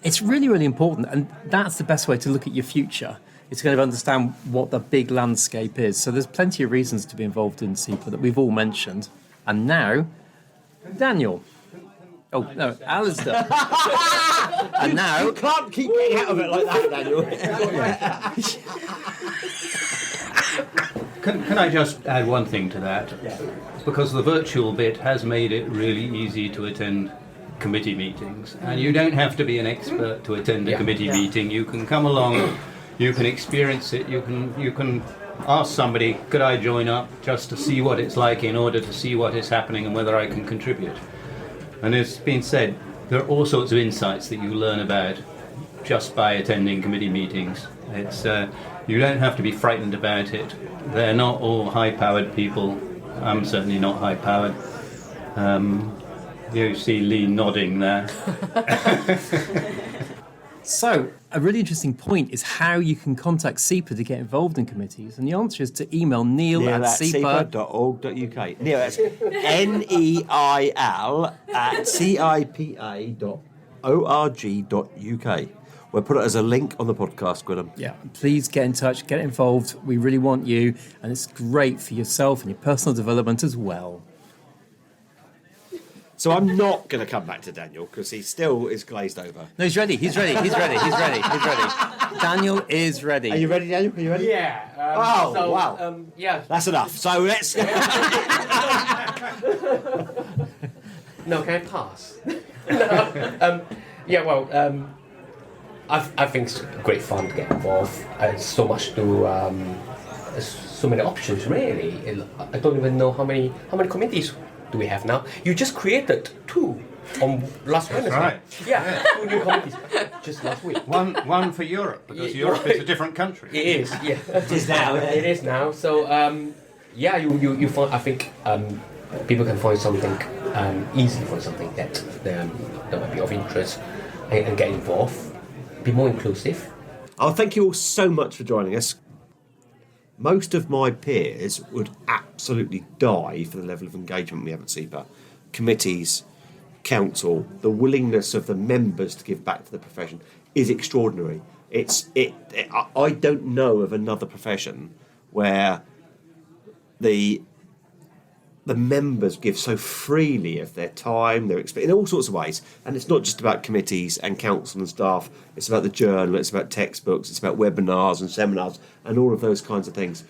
It's really, really important, and that's the best way to look at your future. It's kind of understand what the big landscape is. So there's plenty of reasons to be involved in CIPA that we've all mentioned. And now, Daniel. Oh, no, Alasdair. And now... You can't keep getting out of it like that, Daniel. Can I just add one thing to that? Yeah. Because the virtual bit has made it really easy to attend committee meetings, and you don't have to be an expert to attend a committee meeting. You can come along, you can experience it, you can ask somebody, could I join up, just to see what it's like in order to see what is happening and whether I can contribute. And it's been said, there are all sorts of insights that you learn about just by attending committee meetings. It's you don't have to be frightened about it. They're not all high-powered people. I'm certainly not high-powered. You see Lee nodding there. So, a really interesting point is how you can contact CIPA to get involved in committees. And the answer is to email Neil at cipa.org.uk. Neil, that's NEIL at CIPA.org.uk. We'll put it as a link on the podcast, Gwilym. Yeah, please get in touch, get involved. We really want you, and it's great for yourself and your personal development as well. So I'm not going to come back to Daniel because he still is glazed over. No, he's ready. Daniel is ready. Are you ready, Daniel? Are you ready? Yeah. Wow. Yeah. That's enough. So let's... No, can I pass? I think it's great fun to get involved. So much to, so many options really. I don't even know how many committees do we have now. You just created 2 on last Wednesday. Right. Yeah, 2 new committees just last week. One for Europe, because Europe is a different country. It is, yeah. It is now. It is now. So you find, I think people can find something easily find something that might be of interest and get involved. Be more inclusive. Oh, thank you all so much for joining us. Most of my peers would absolutely die for the level of engagement we have at CIPA. Committees, council, the willingness of the members to give back to the profession is extraordinary. I don't know of another profession where the members give so freely of their time, their experience, in all sorts of ways. And it's not just about committees and council and staff. It's about the journal, it's about textbooks, it's about webinars and seminars and all of those kinds of things.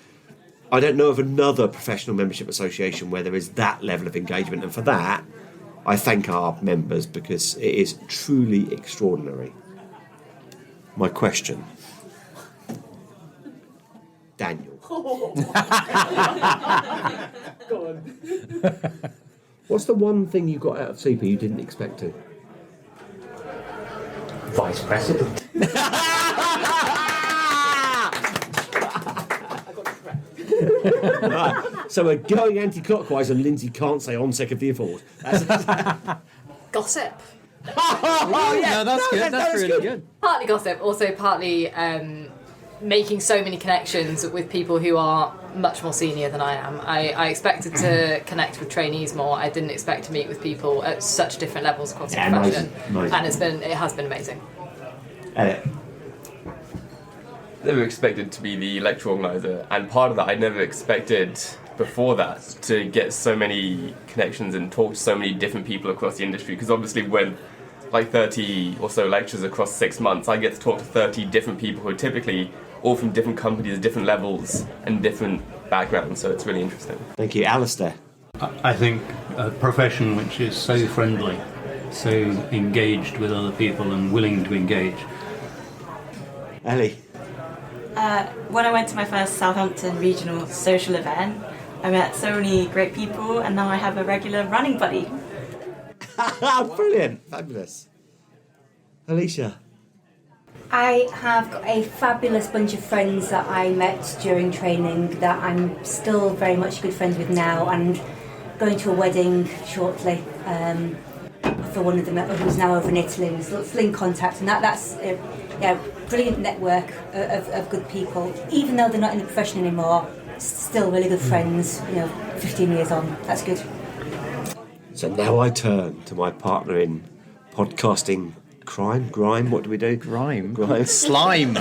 I don't know of another professional membership association where there is that level of engagement. And for that, I thank our members because it is truly extraordinary. My question. Daniel. Go on. What's the one thing you got out of CIPA you didn't expect to? Vice President. Right. So we're going anti-clockwise and Lindsay can't say ONSEC of the Informs. Gossip. Oh, yeah. No, that's good. That's really good. Partly gossip, also partly making so many connections with people who are much more senior than I am. I expected to connect with trainees more. I didn't expect to meet with people at such different levels across the profession. Amazing. And it has been amazing. Elliot. Never expected to be the lecture organiser, and part of that I never expected before that to get so many connections and talk to so many different people across the industry, because obviously with like 30 or so lectures across 6 months, I get to talk to 30 different people who are typically all from different companies, different levels and different backgrounds, so it's really interesting. Thank you. Alasdair. I think a profession which is so friendly, so engaged with other people and willing to engage. Ellie. When I went to my first Southampton regional social event, I met so many great people, and now I have a regular running buddy. Brilliant. Fabulous. Alicia. I have got a fabulous bunch of friends that I met during training that I'm still very much good friends with now, and going to a wedding shortly for one of them who's now over in Italy. We're still in contact, and that's brilliant network of good people. Even though they're not in the profession anymore, still really good friends, 15 years on. That's good. So now I turn to my partner in podcasting grime. What do we do? Grime. Slime.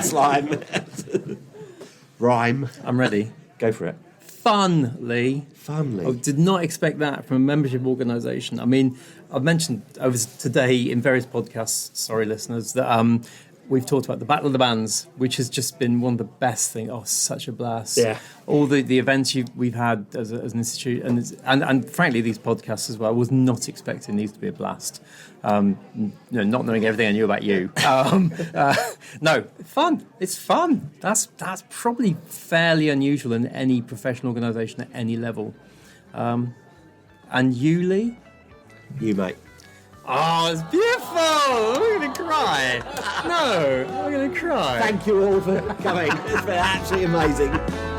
Rhyme. I'm ready. Go for it. Fun, Lee. Fun, I Lee. did not expect that from a membership organisation. I mean, I've mentioned over today in various podcasts, sorry listeners, that we've talked about the Battle of the Bands, which has just been one of the best things. Oh, such a blast. Yeah. All the events we've had as an institute, and frankly, these podcasts as well, I was not expecting these to be a blast. Not knowing everything I knew about you. No, fun. It's fun. That's probably fairly unusual in any professional organisation at any level. And you, Lee? You, mate. Oh, it's beautiful! I'm going to cry. No, I'm going to cry. Thank you all for coming. It's been absolutely amazing.